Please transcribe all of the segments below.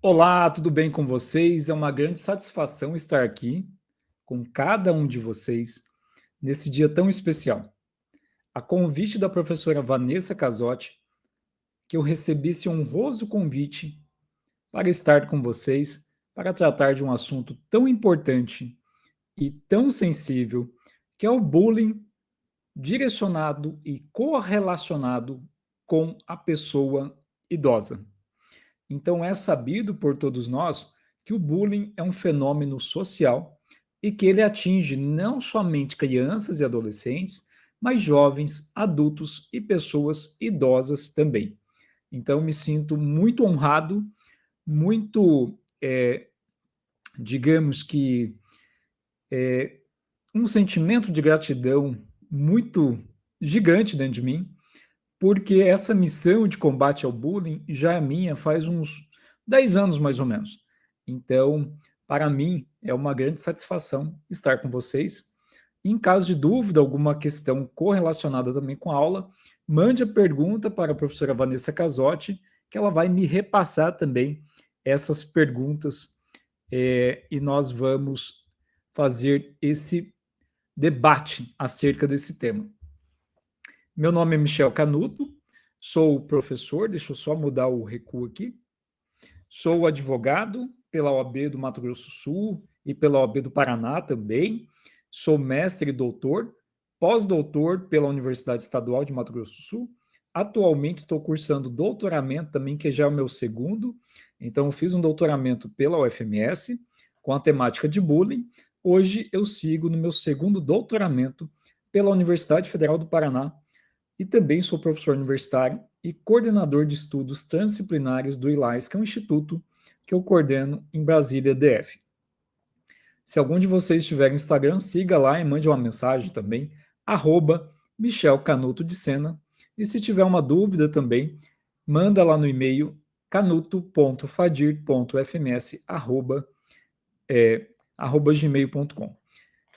Olá, tudo bem com vocês? É uma grande satisfação estar aqui com cada um de vocês nesse dia tão especial. A convite da professora Vanessa Casotti, que eu recebi esse honroso convite para estar com vocês para tratar de um assunto tão importante e tão sensível, que é o bullying direcionado e correlacionado com a pessoa idosa. Então, é sabido por todos nós que o bullying é um fenômeno social e que ele atinge não somente crianças e adolescentes, mas jovens, adultos e pessoas idosas também. Então, me sinto muito honrado, muito, digamos que, um sentimento de gratidão muito gigante dentro de mim, porque essa missão de combate ao bullying já é minha faz uns 10 anos mais ou menos. Então, para mim, é uma grande satisfação estar com vocês. Em caso de dúvida, alguma questão correlacionada também com a aula, mande a pergunta para a professora Vanessa Casotti, que ela vai me repassar também essas perguntas e nós vamos fazer esse debate acerca desse tema. Meu nome é Michel Canuto, sou professor, deixa eu só mudar o recuo aqui. Sou advogado pela OAB do Mato Grosso do Sul e pela OAB do Paraná também. Sou mestre e doutor, pós-doutor pela Universidade Estadual de Mato Grosso do Sul. Atualmente estou cursando doutoramento também, que já é o meu segundo. Então, eu fiz um doutoramento pela UFMS com a temática de bullying. Hoje eu sigo no meu segundo doutoramento pela Universidade Federal do Paraná, e também sou professor universitário e coordenador de estudos transdisciplinares do ILAIS, que é um instituto que eu coordeno em Brasília, DF. Se algum de vocês tiver Instagram, siga lá e mande uma mensagem também, Michel Canuto de Sena. E se tiver uma dúvida também, manda lá no e-mail canuto.fadir.fms@gmail.com.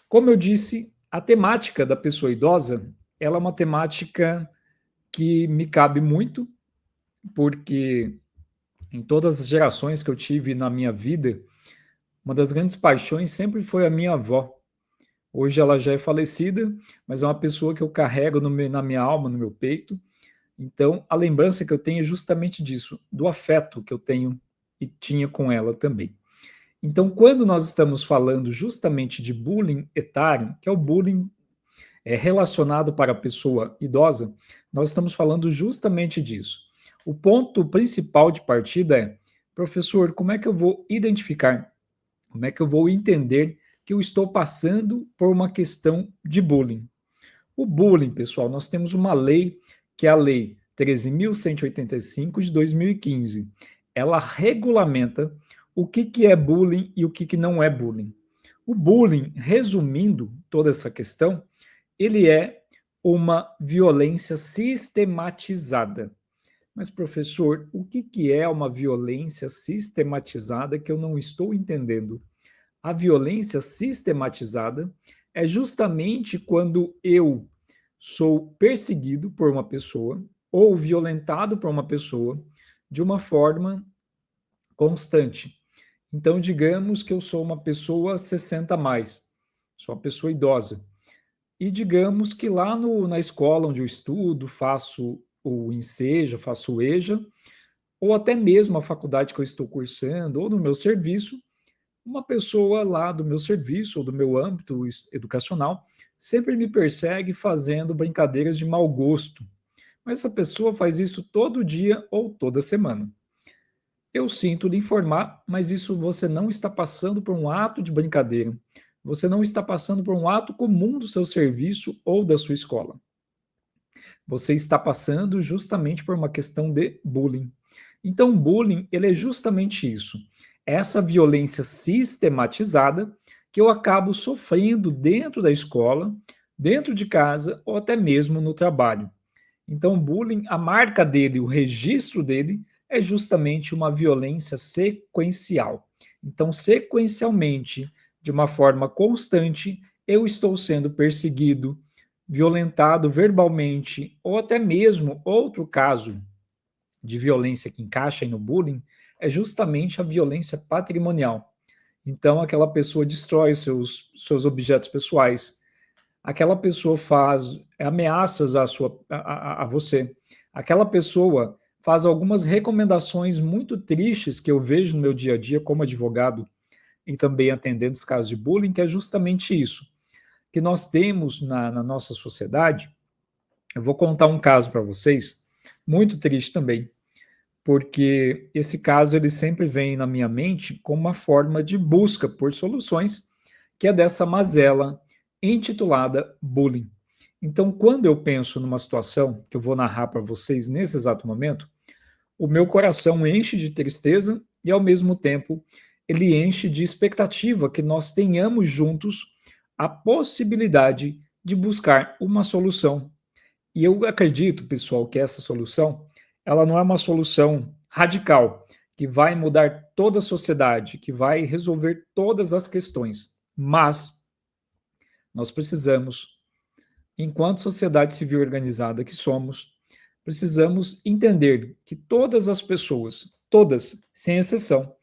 Como eu disse, a temática da pessoa idosa, ela é uma temática que me cabe muito, porque em todas as gerações que eu tive na minha vida, uma das grandes paixões sempre foi a minha avó. Hoje ela já é falecida, mas é uma pessoa que eu carrego na minha alma, no meu peito. Então, a lembrança que eu tenho é justamente disso, do afeto que eu tenho e tinha com ela também. Então, quando nós estamos falando justamente de bullying etário, que é o bullying relacionado para a pessoa idosa, nós estamos falando justamente disso. O ponto principal de partida é, professor, como é que eu vou identificar, como é que eu vou entender que eu estou passando por uma questão de bullying? O bullying, pessoal, nós temos uma lei, que é a Lei 13.185 de 2015. Ela regulamenta o que é bullying e o que não é bullying. O bullying, resumindo toda essa questão, ele é uma violência sistematizada. Mas, professor, o que é uma violência sistematizada que eu não estou entendendo? A violência sistematizada é justamente quando eu sou perseguido por uma pessoa ou violentado por uma pessoa de uma forma constante. Então, digamos que eu sou uma pessoa 60 a mais, sou uma pessoa idosa. E digamos que lá na escola onde eu estudo, faço o Enseja, faço o EJA, ou até mesmo a faculdade que eu estou cursando, ou no meu serviço, uma pessoa lá do meu serviço ou do meu âmbito educacional sempre me persegue fazendo brincadeiras de mau gosto. Mas essa pessoa faz isso todo dia ou toda semana. Eu sinto lhe informar, mas isso você não está passando por um ato de brincadeira. Você não está passando por um ato comum do seu serviço ou da sua escola. Você está passando justamente por uma questão de bullying. Então, bullying, ele é justamente isso. Essa violência sistematizada que eu acabo sofrendo dentro da escola, dentro de casa ou até mesmo no trabalho. Então, o bullying, a marca dele, o registro dele, é justamente uma violência sequencial. Então, sequencialmente, de uma forma constante, eu estou sendo perseguido, violentado verbalmente, ou até mesmo outro caso de violência que encaixa aí no bullying é justamente a violência patrimonial. Então, aquela pessoa destrói seus objetos pessoais, aquela pessoa faz ameaças a você, aquela pessoa faz algumas recomendações muito tristes que eu vejo no meu dia a dia como advogado e também atendendo os casos de bullying, que é justamente isso, que nós temos na nossa sociedade. Eu vou contar um caso para vocês, muito triste também, porque esse caso ele sempre vem na minha mente como uma forma de busca por soluções, que é dessa mazela intitulada bullying. Então, quando eu penso numa situação que eu vou narrar para vocês nesse exato momento, o meu coração enche de tristeza e, ao mesmo tempo, ele enche de expectativa que nós tenhamos juntos a possibilidade de buscar uma solução. E eu acredito, pessoal, que essa solução, ela não é uma solução radical, que vai mudar toda a sociedade, que vai resolver todas as questões. Mas nós precisamos, enquanto sociedade civil organizada que somos, precisamos entender que todas as pessoas, todas, sem exceção,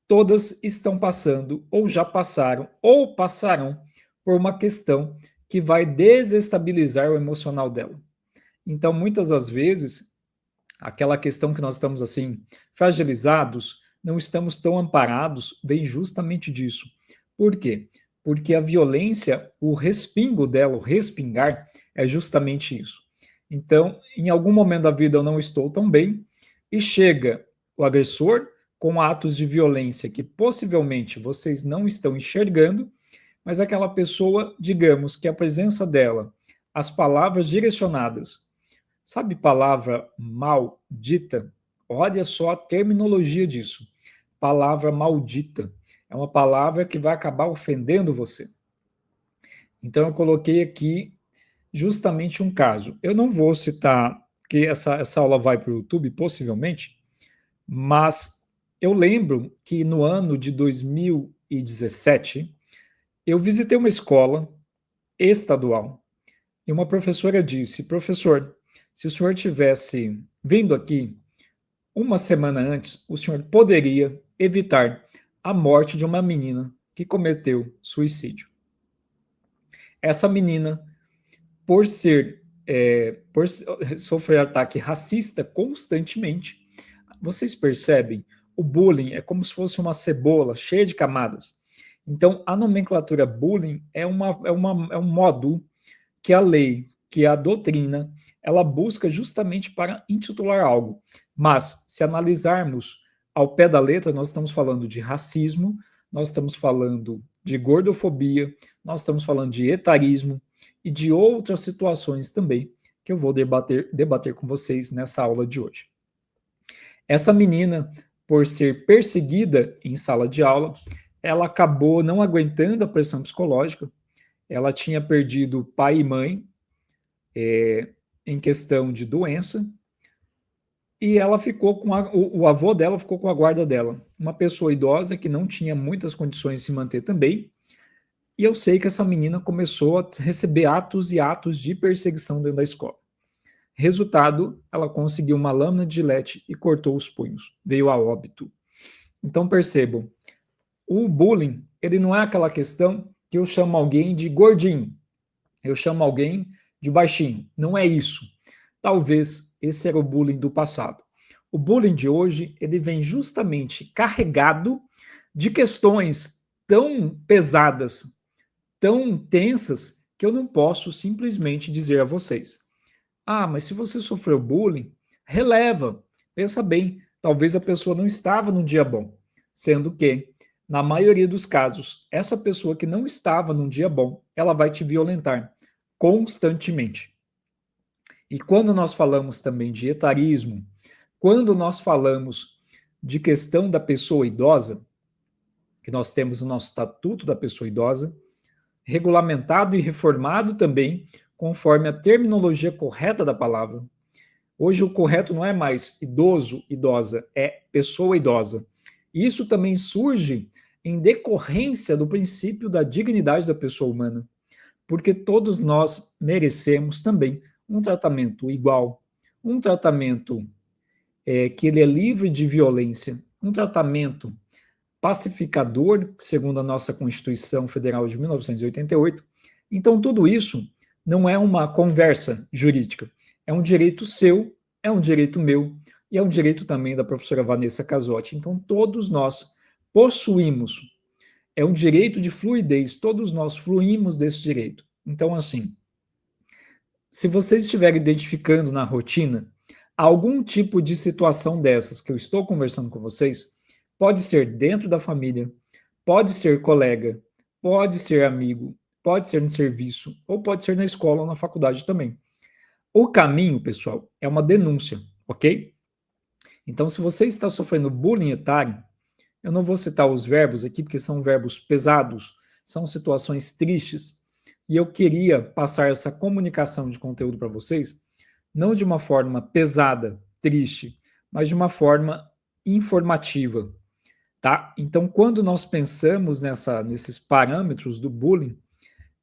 todas estão passando, ou já passaram, ou passarão por uma questão que vai desestabilizar o emocional dela. Então, muitas das vezes, aquela questão que nós estamos assim, fragilizados, não estamos tão amparados, vem justamente disso. Por quê? Porque a violência, o respingo dela, o respingar, é justamente isso. Então, em algum momento da vida eu não estou tão bem, e chega o agressor com atos de violência que possivelmente vocês não estão enxergando, mas aquela pessoa, digamos que a presença dela, as palavras direcionadas, sabe palavra maldita? Olha só a terminologia disso. Palavra maldita. É uma palavra que vai acabar ofendendo você. Então eu coloquei aqui justamente um caso. Eu não vou citar, que essa aula vai para o YouTube, possivelmente, mas eu lembro que no ano de 2017, eu visitei uma escola estadual e uma professora disse: professor, se o senhor tivesse vindo aqui uma semana antes, o senhor poderia evitar a morte de uma menina que cometeu suicídio. Essa menina, por sofrer ataque racista constantemente, vocês percebem? O bullying é como se fosse uma cebola cheia de camadas. Então, a nomenclatura bullying é um modo que a lei, que a doutrina, ela busca justamente para intitular algo. Mas, se analisarmos ao pé da letra, nós estamos falando de racismo, nós estamos falando de gordofobia, nós estamos falando de etarismo e de outras situações também que eu vou debater com vocês nessa aula de hoje. Essa menina, por ser perseguida em sala de aula, ela acabou não aguentando a pressão psicológica. Ela tinha perdido pai e mãe em questão de doença, e ela ficou com o avô dela ficou com a guarda dela, uma pessoa idosa que não tinha muitas condições de se manter também. E eu sei que essa menina começou a receber atos e atos de perseguição dentro da escola. Resultado, ela conseguiu uma lâmina de gilete e cortou os punhos. Veio a óbito. Então percebam, o bullying, ele não é aquela questão que eu chamo alguém de gordinho, eu chamo alguém de baixinho. Não é isso. Talvez esse era o bullying do passado. O bullying de hoje, ele vem justamente carregado de questões tão pesadas, tão tensas, que eu não posso simplesmente dizer a vocês: ah, mas se você sofreu bullying, releva. Pensa bem, talvez a pessoa não estava num dia bom. Sendo que, na maioria dos casos, essa pessoa que não estava num dia bom, ela vai te violentar constantemente. E quando nós falamos também de etarismo, quando nós falamos de questão da pessoa idosa, que nós temos o nosso Estatuto da Pessoa Idosa, regulamentado e reformado também, conforme a terminologia correta da palavra. Hoje o correto não é mais idoso, idosa, é pessoa idosa. E isso também surge em decorrência do princípio da dignidade da pessoa humana, porque todos nós merecemos também um tratamento igual, um tratamento que ele é livre de violência, um tratamento pacificador, segundo a nossa Constituição Federal de 1988. Então, tudo isso não é uma conversa jurídica, é um direito seu, é um direito meu e é um direito também da professora Vanessa Casotti. Então, todos nós possuímos, é um direito de fluidez, todos nós fluímos desse direito. Então, assim, se vocês estiverem identificando na rotina algum tipo de situação dessas que eu estou conversando com vocês, pode ser dentro da família, pode ser colega, pode ser amigo, pode ser no serviço, ou pode ser na escola ou na faculdade também. O caminho, pessoal, é uma denúncia, ok? Então, se você está sofrendo bullying etário, eu não vou citar os verbos aqui, porque são verbos pesados, são situações tristes, e eu queria passar essa comunicação de conteúdo para vocês, não de uma forma pesada, triste, mas de uma forma informativa, tá? Então, quando nós pensamos nesses parâmetros do bullying,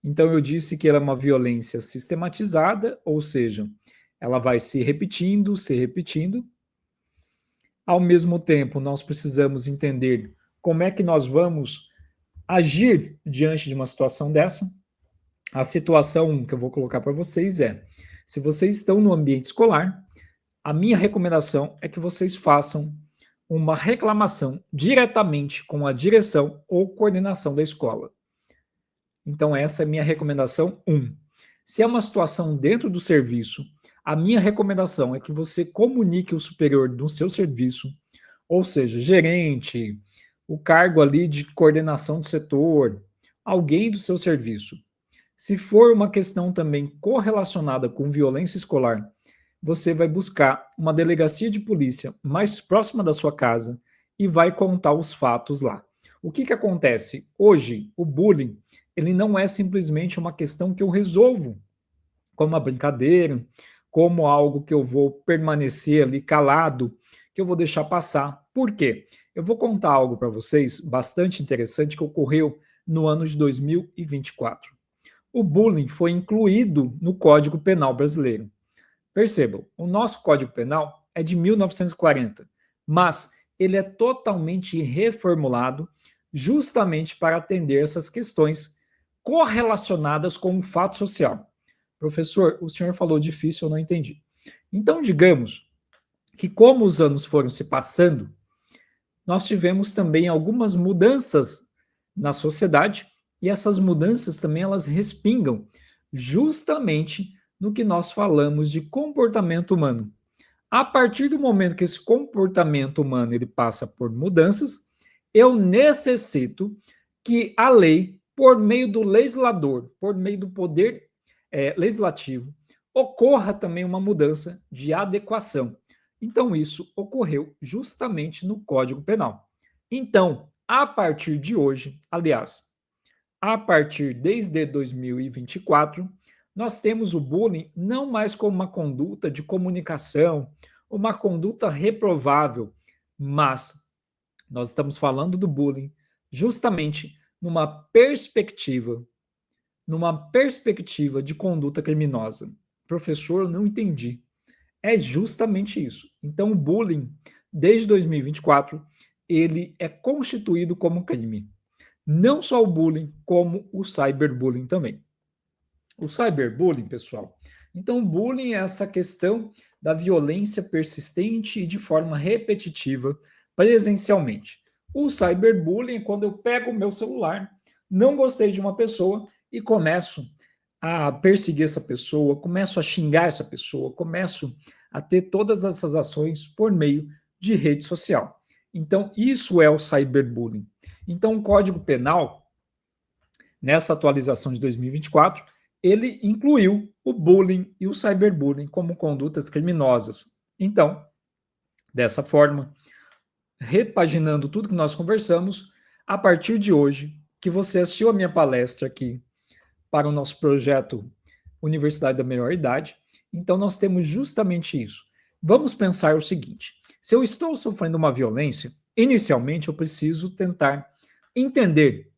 então eu disse que ela é uma violência sistematizada, ou seja, ela vai se repetindo. Ao mesmo tempo, nós precisamos entender como é que nós vamos agir diante de uma situação dessa. A situação que eu vou colocar para vocês é: se vocês estão no ambiente escolar, a minha recomendação é que vocês façam uma reclamação diretamente com a direção ou coordenação da escola. Então, essa é a minha recomendação 1. Se é uma situação dentro do serviço, a minha recomendação é que você comunique o superior do seu serviço, ou seja, gerente, o cargo ali de coordenação do setor, alguém do seu serviço. Se for uma questão também correlacionada com violência escolar, você vai buscar uma delegacia de polícia mais próxima da sua casa e vai contar os fatos lá. O que acontece? Hoje, o bullying, ele não é simplesmente uma questão que eu resolvo como uma brincadeira, como algo que eu vou permanecer ali calado, que eu vou deixar passar. Por quê? Eu vou contar algo para vocês bastante interessante que ocorreu no ano de 2024. O bullying foi incluído no Código Penal brasileiro. Percebam, o nosso Código Penal é de 1940, mas ele é totalmente reformulado justamente para atender essas questões correlacionadas com o fato social. Professor, o senhor falou difícil, eu não entendi. Então, digamos que como os anos foram se passando, nós tivemos também algumas mudanças na sociedade e essas mudanças também elas respingam justamente no que nós falamos de comportamento humano. A partir do momento que esse comportamento humano ele passa por mudanças, eu necessito que a lei, por meio do legislador, por meio do poder legislativo, ocorra também uma mudança de adequação. Então, isso ocorreu justamente no Código Penal. Então, a partir de hoje, aliás, a partir desde 2024, nós temos o bullying não mais como uma conduta de comunicação, uma conduta reprovável, mas nós estamos falando do bullying justamente numa perspectiva de conduta criminosa. Professor, eu não entendi. É justamente isso. Então, o bullying, desde 2024, ele é constituído como crime. Não só o bullying, como o cyberbullying também. O cyberbullying, pessoal, então o bullying é essa questão da violência persistente e de forma repetitiva presencialmente. O cyberbullying é quando eu pego o meu celular, não gostei de uma pessoa e começo a perseguir essa pessoa, começo a xingar essa pessoa, começo a ter todas essas ações por meio de rede social. Então, isso é o cyberbullying. Então, o Código Penal, nessa atualização de 2024, ele incluiu o bullying e o cyberbullying como condutas criminosas. Então, dessa forma, repaginando tudo que nós conversamos, a partir de hoje, que você assistiu a minha palestra aqui para o nosso projeto Universidade da Melhor Idade, então nós temos justamente isso. Vamos pensar o seguinte: se eu estou sofrendo uma violência, inicialmente eu preciso tentar entender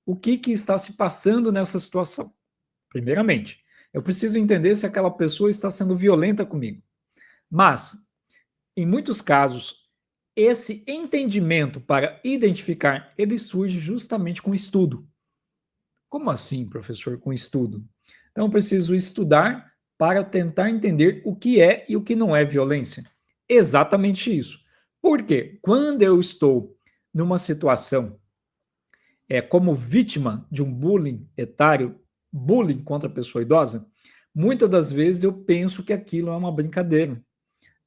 o que está se passando nessa situação. Primeiramente, eu preciso entender se aquela pessoa está sendo violenta comigo. Mas, Em muitos casos, esse entendimento para identificar, ele surge justamente com estudo. Como assim, professor, com estudo? Então, eu preciso estudar para tentar entender o que é e o que não é violência. Exatamente isso. Por quê? Quando eu estou numa situação como vítima de um bullying etário, bullying contra a pessoa idosa, muitas das vezes eu penso que aquilo é uma brincadeira.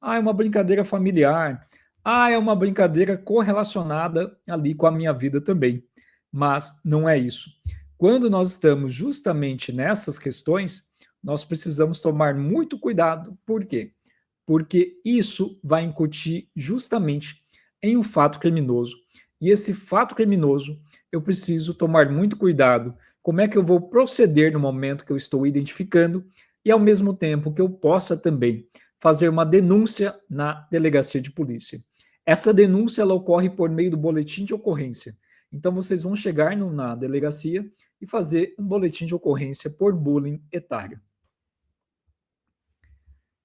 Ah, é uma brincadeira familiar. Ah, é uma brincadeira correlacionada ali com a minha vida também. Mas não é isso. Quando nós estamos justamente nessas questões, nós precisamos tomar muito cuidado. Por quê? Porque isso vai incutir justamente em um fato criminoso. E esse fato criminoso, eu preciso tomar muito cuidado. Como é que eu vou proceder no momento que eu estou identificando e, ao mesmo tempo, que eu possa também fazer uma denúncia na delegacia de polícia. Essa denúncia ela ocorre por meio do boletim de ocorrência. Então, vocês vão chegar na delegacia e fazer um boletim de ocorrência por bullying etário.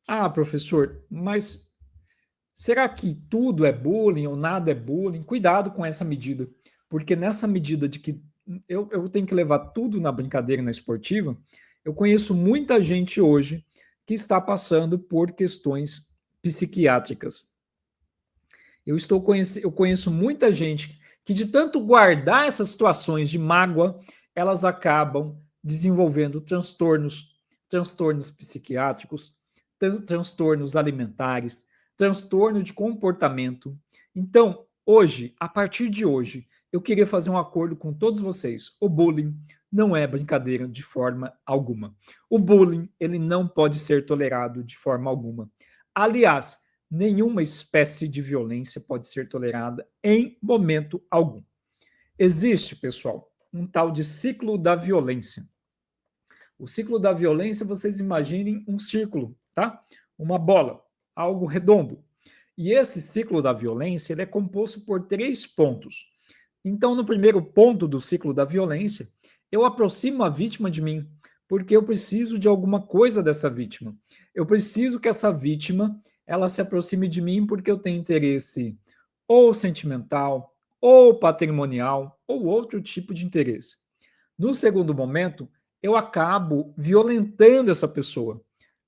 Ah, professor, mas será que tudo é bullying ou nada é bullying? Cuidado com essa medida, porque nessa medida de que eu tenho que levar tudo na brincadeira, na esportiva, eu conheço muita gente hoje que está passando por questões psiquiátricas. Eu conheço muita gente que, de tanto guardar essas situações de mágoa, elas acabam desenvolvendo transtornos psiquiátricos, transtornos alimentares, transtorno de comportamento. Então, hoje, a partir de hoje, eu queria fazer um acordo com todos vocês. O bullying não é brincadeira de forma alguma. O bullying, ele não pode ser tolerado de forma alguma. Aliás, nenhuma espécie de violência pode ser tolerada em momento algum. Existe, pessoal, um tal de ciclo da violência. O ciclo da violência, vocês imaginem um círculo, tá? Uma bola, algo redondo. E esse ciclo da violência, ele é composto por 3 pontos. Então, no primeiro ponto do ciclo da violência, eu aproximo a vítima de mim, porque eu preciso de alguma coisa dessa vítima. Eu preciso que essa vítima ela se aproxime de mim porque eu tenho interesse ou sentimental, ou patrimonial, ou outro tipo de interesse. No segundo momento, eu acabo violentando essa pessoa.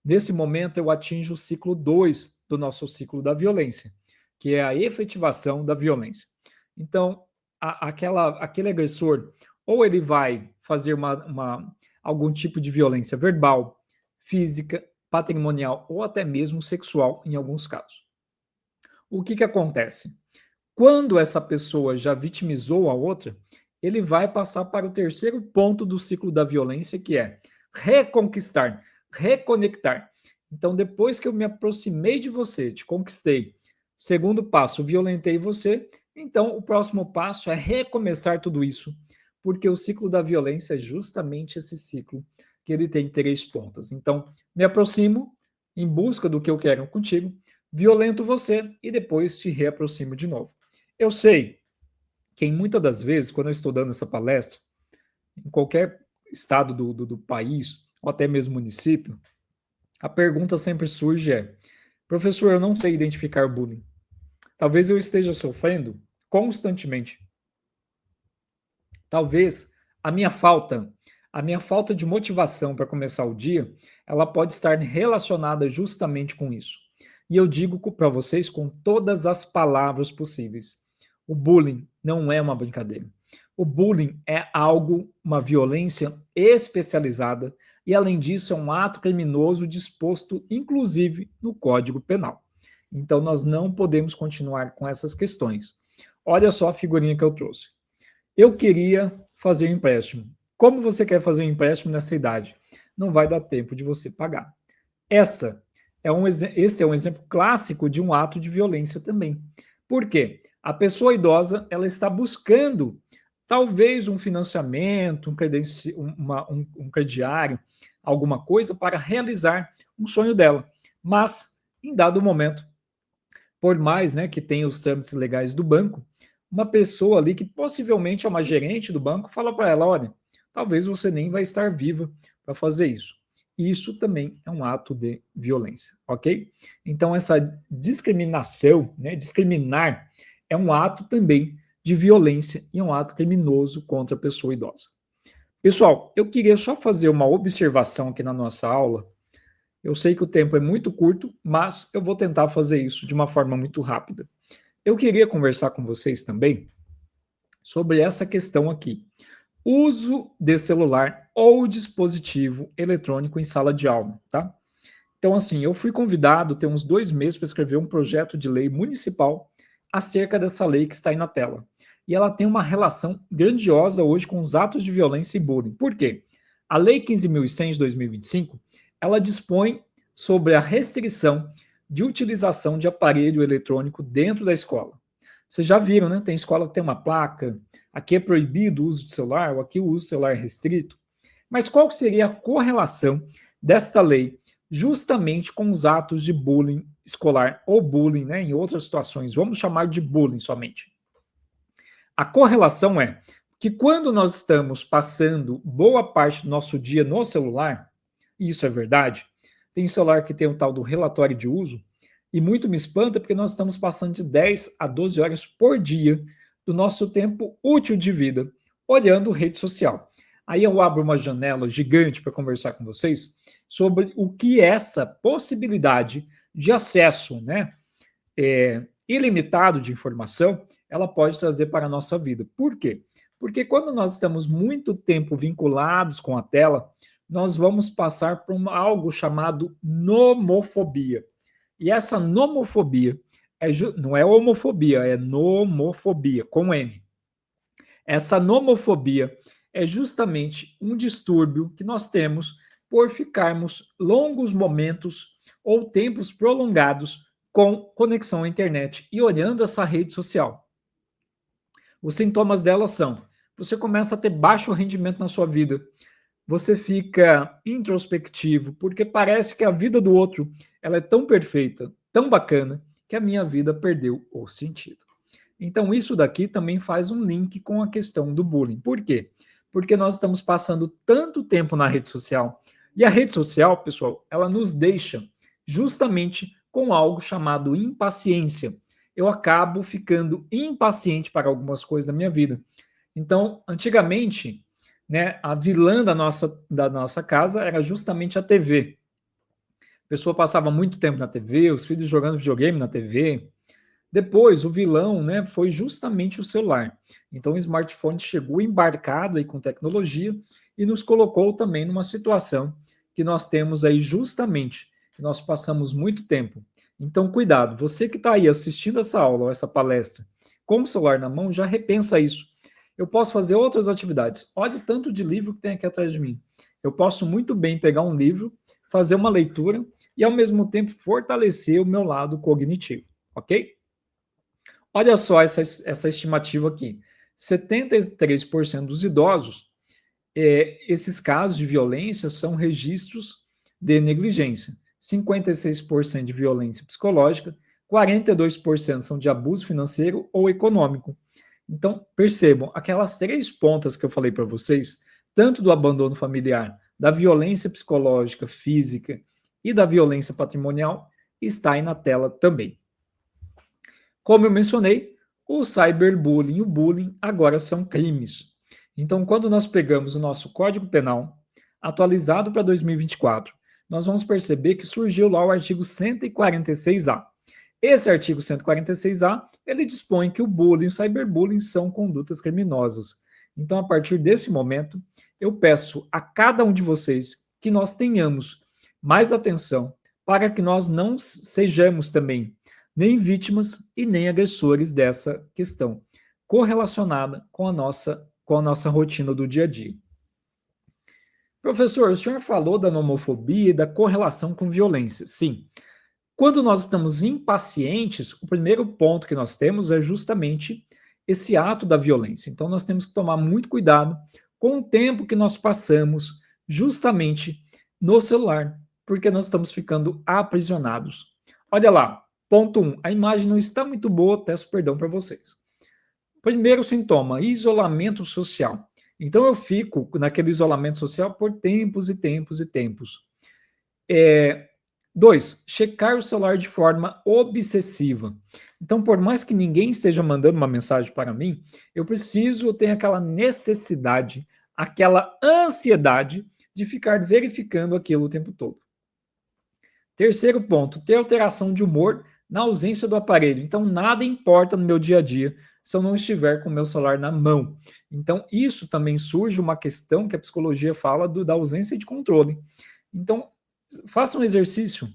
Nesse momento, eu atinjo o ciclo 2 do nosso ciclo da violência, que é a efetivação da violência. Então, aquele agressor, ou ele vai fazer algum tipo de violência verbal, física, patrimonial ou até mesmo sexual, em alguns casos. O que acontece? Quando essa pessoa já vitimizou a outra, ele vai passar para o terceiro ponto do ciclo da violência, que é reconquistar, reconectar. Então, depois que eu me aproximei de você, te conquistei, segundo passo, violentei você, então o próximo passo é recomeçar tudo isso, porque o ciclo da violência é justamente esse ciclo que ele tem 3 pontas. Então, me aproximo em busca do que eu quero contigo, violento você e depois te reaproximo de novo. Eu sei que muitas das vezes, quando eu estou dando essa palestra, em qualquer estado do país, ou até mesmo município, a pergunta sempre surge professor, eu não sei identificar bullying. Talvez eu esteja sofrendo constantemente. Talvez a minha falta de motivação para começar o dia, ela pode estar relacionada justamente com isso. E eu digo para vocês com todas as palavras possíveis. O bullying não é uma brincadeira. O bullying é algo, uma violência especializada e, além disso, é um ato criminoso disposto, inclusive, no Código Penal. Então, nós não podemos continuar com essas questões. Olha só a figurinha que eu trouxe. Eu queria fazer um empréstimo. Como você quer fazer um empréstimo nessa idade? Não vai dar tempo de você pagar. Esse é um exemplo clássico de um ato de violência também. Por quê? A pessoa idosa ela está buscando talvez um financiamento, um crediário, alguma coisa para realizar um sonho dela. Mas, em dado momento, por mais que tenha os trâmites legais do banco, uma pessoa ali que possivelmente é uma gerente do banco fala para ela, olha, talvez você nem vai estar viva para fazer isso. isso também é um ato de violência, ok? Então, essa discriminação, né, discriminar, é um ato também de violência e é um ato criminoso contra a pessoa idosa. Pessoal, eu queria só fazer uma observação aqui na nossa aula. Eu sei que o tempo é muito curto, mas eu vou tentar fazer isso de uma forma muito rápida. Eu queria conversar com vocês também sobre essa questão aqui. Uso de celular ou dispositivo eletrônico em sala de aula, tá? Então, assim, eu fui convidado, tem uns 2 meses, para escrever um projeto de lei municipal acerca dessa lei que está aí na tela. E ela tem uma relação grandiosa hoje com os atos de violência e bullying. Por quê? A Lei 15.100 de 2025, ela dispõe sobre a restrição de utilização de aparelho eletrônico dentro da escola. Vocês já viram, né? Tem escola que tem uma placa, aqui é proibido o uso de celular, ou aqui o uso de celular é restrito. Mas qual seria a correlação desta lei justamente com os atos de bullying escolar ou bullying, né, em outras situações? Vamos chamar de bullying somente. A correlação é que quando nós estamos passando boa parte do nosso dia no celular, e isso é verdade, tem celular que tem o tal do relatório de uso, e muito me espanta porque nós estamos passando de 10 a 12 horas por dia do nosso tempo útil de vida olhando rede social. Aí eu abro uma janela gigante para conversar com vocês sobre o que essa possibilidade de acesso, né, ilimitado de informação, ela pode trazer para a nossa vida. Por quê? Porque quando nós estamos muito tempo vinculados com a tela, nós vamos passar por algo chamado nomofobia. E essa nomofobia não é homofobia, é nomofobia, com N. Essa nomofobia é justamente um distúrbio que nós temos por ficarmos longos momentos ou tempos prolongados com conexão à internet e olhando essa rede social. Os sintomas dela são: você começa a ter baixo rendimento na sua vida, você fica introspectivo, porque parece que a vida do outro ela é tão perfeita, tão bacana, que a minha vida perdeu o sentido. Então, isso daqui também faz um link com a questão do bullying. Por quê? Porque nós estamos passando tanto tempo na rede social, e a rede social, pessoal, ela nos deixa justamente com algo chamado impaciência. Eu acabo ficando impaciente para algumas coisas da minha vida. Então, antigamente, né, a vilã da nossa casa era justamente a TV. A pessoa passava muito tempo na TV, os filhos jogando videogame na TV. Depois, o vilão, né, foi justamente o celular. Então, o smartphone chegou embarcado aí com tecnologia e nos colocou também numa situação que nós temos aí justamente, que nós passamos muito tempo. Então, cuidado, você que está aí assistindo essa aula ou essa palestra com o celular na mão, já repensa isso. Eu posso fazer outras atividades. Olha o tanto de livro que tem aqui atrás de mim. Eu posso muito bem pegar um livro, fazer uma leitura e, ao mesmo tempo, fortalecer o meu lado cognitivo, ok? Olha só essa estimativa aqui. 73% dos idosos, esses casos de violência são registros de negligência. 56% de violência psicológica, 42% são de abuso financeiro ou econômico. Então, percebam, aquelas 3 pontas que eu falei para vocês, tanto do abandono familiar, da violência psicológica, física e da violência patrimonial, está aí na tela também. Como eu mencionei, o cyberbullying e o bullying agora são crimes. Então, quando nós pegamos o nosso Código Penal, atualizado para 2024, nós vamos perceber que surgiu lá o artigo 146A. Esse artigo 146A, ele dispõe que o bullying e o cyberbullying são condutas criminosas. Então, a partir desse momento, eu peço a cada um de vocês que nós tenhamos mais atenção para que nós não sejamos também nem vítimas e nem agressores dessa questão, correlacionada com a nossa rotina do dia a dia. Professor, o senhor falou da nomofobia e da correlação com violência. Sim. Quando nós estamos impacientes, o primeiro ponto que nós temos é justamente esse ato da violência. Então, nós temos que tomar muito cuidado com o tempo que nós passamos justamente no celular, porque nós estamos ficando aprisionados. Olha lá, ponto 1, a imagem não está muito boa, peço perdão para vocês. Primeiro sintoma, isolamento social. Então, eu fico naquele isolamento social por tempos e tempos e tempos. 2, checar o celular de forma obsessiva. Então, por mais que ninguém esteja mandando uma mensagem para mim, eu preciso ter aquela necessidade, aquela ansiedade de ficar verificando aquilo o tempo todo. Terceiro ponto, ter alteração de humor na ausência do aparelho. Então, nada importa no meu dia a dia se eu não estiver com o meu celular na mão. Então, isso também surge uma questão que a psicologia fala da ausência de controle. Então, faça um exercício.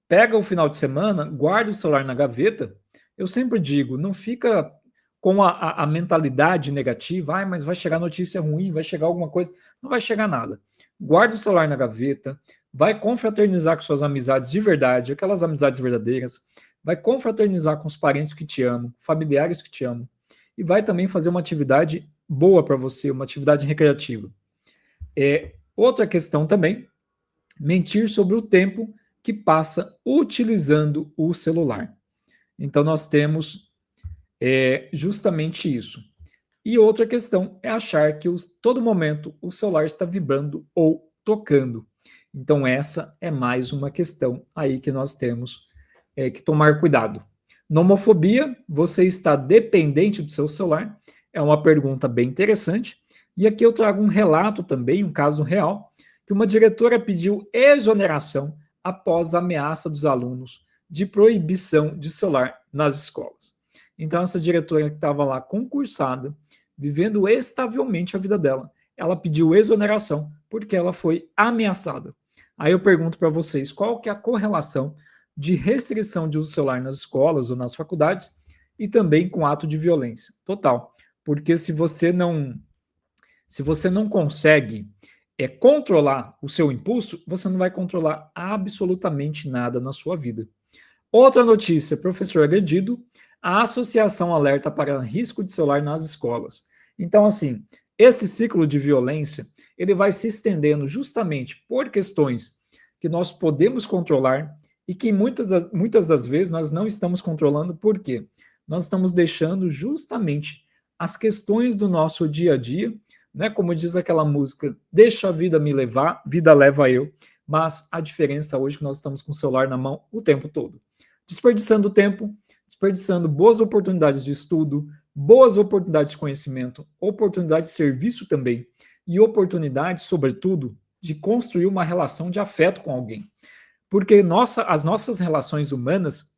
Pega o final de semana, guarda o celular na gaveta. Eu sempre digo, não fica com a mentalidade negativa, mas vai chegar notícia ruim, vai chegar alguma coisa. Não vai chegar nada. Guarda o celular na gaveta, vai confraternizar com suas amizades de verdade, aquelas amizades verdadeiras, vai confraternizar com os parentes que te amam, familiares que te amam, e vai também fazer uma atividade boa para você, uma atividade recreativa. Outra questão também, mentir sobre o tempo que passa utilizando o celular. Então, nós temos justamente isso. E outra questão é achar que todo momento o celular está vibrando ou tocando. Então, essa é mais uma questão aí que nós temos que tomar cuidado. Nomofobia, você está dependente do seu celular? É uma pergunta bem interessante. E aqui eu trago um relato também, um caso real, que uma diretora pediu exoneração após a ameaça dos alunos de proibição de celular nas escolas. Então, essa diretora que estava lá concursada, vivendo estavelmente a vida dela, ela pediu exoneração porque ela foi ameaçada. Aí eu pergunto para vocês, qual que é a correlação de restrição de uso do celular nas escolas ou nas faculdades e também com ato de violência? Total. Porque se você não consegue controlar o seu impulso, você não vai controlar absolutamente nada na sua vida. Outra notícia, professor agredido, a associação alerta para risco de celular nas escolas. Então, assim, esse ciclo de violência, ele vai se estendendo justamente por questões que nós podemos controlar e que muitas das vezes nós não estamos controlando. Por quê? Nós estamos deixando justamente as questões do nosso dia a dia, né? Como diz aquela música, deixa a vida me levar, vida leva eu, mas a diferença hoje é que nós estamos com o celular na mão o tempo todo. Desperdiçando tempo, desperdiçando boas oportunidades de estudo, boas oportunidades de conhecimento, oportunidade de serviço também, e oportunidade, sobretudo, de construir uma relação de afeto com alguém. Porque as nossas relações humanas,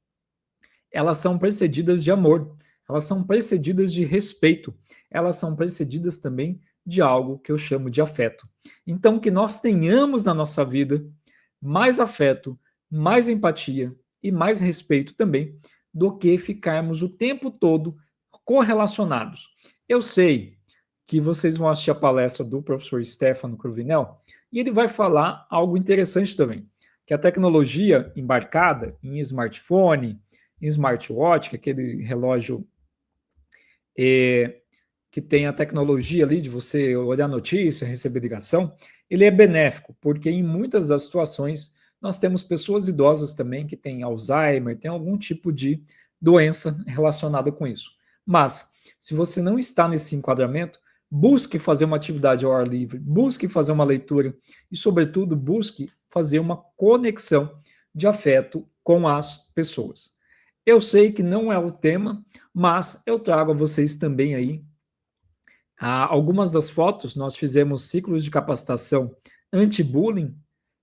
elas são precedidas de amor, elas são precedidas de respeito, elas são precedidas também de algo que eu chamo de afeto. Então, que nós tenhamos na nossa vida mais afeto, mais empatia e mais respeito também, do que ficarmos o tempo todo correlacionados. Eu sei que vocês vão assistir a palestra do professor Stefano Cruvinel e ele vai falar algo interessante também, que a tecnologia embarcada em smartphone, em smartwatch, que é aquele relógio que tem a tecnologia ali de você olhar notícia, receber ligação, ele é benéfico, porque em muitas das situações nós temos pessoas idosas também que têm Alzheimer, tem algum tipo de doença relacionada com isso. Mas, se você não está nesse enquadramento, busque fazer uma atividade ao ar livre, busque fazer uma leitura e, sobretudo, busque fazer uma conexão de afeto com as pessoas. Eu sei que não é o tema, mas eu trago a vocês também aí algumas das fotos. Nós fizemos ciclos de capacitação anti-bullying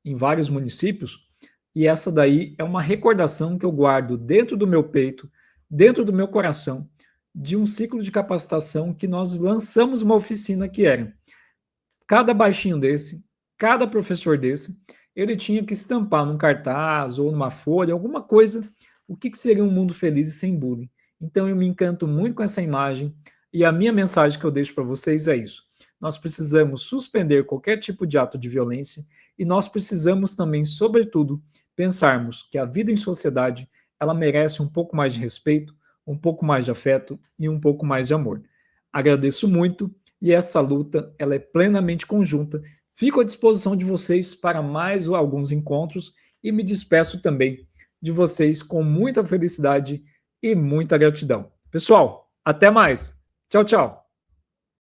em vários municípios, e essa daí é uma recordação que eu guardo dentro do meu peito, dentro do meu coração, de um ciclo de capacitação que nós lançamos uma oficina que era cada baixinho desse, cada professor desse, ele tinha que estampar num cartaz ou numa folha, alguma coisa, o que seria um mundo feliz e sem bullying. Então eu me encanto muito com essa imagem, e a minha mensagem que eu deixo para vocês é isso. Nós precisamos suspender qualquer tipo de ato de violência e nós precisamos também, sobretudo, pensarmos que a vida em sociedade, ela merece um pouco mais de respeito, um pouco mais de afeto e um pouco mais de amor. Agradeço muito e essa luta, ela é plenamente conjunta. Fico à disposição de vocês para mais alguns encontros e me despeço também de vocês com muita felicidade e muita gratidão. Pessoal, até mais. Tchau, tchau.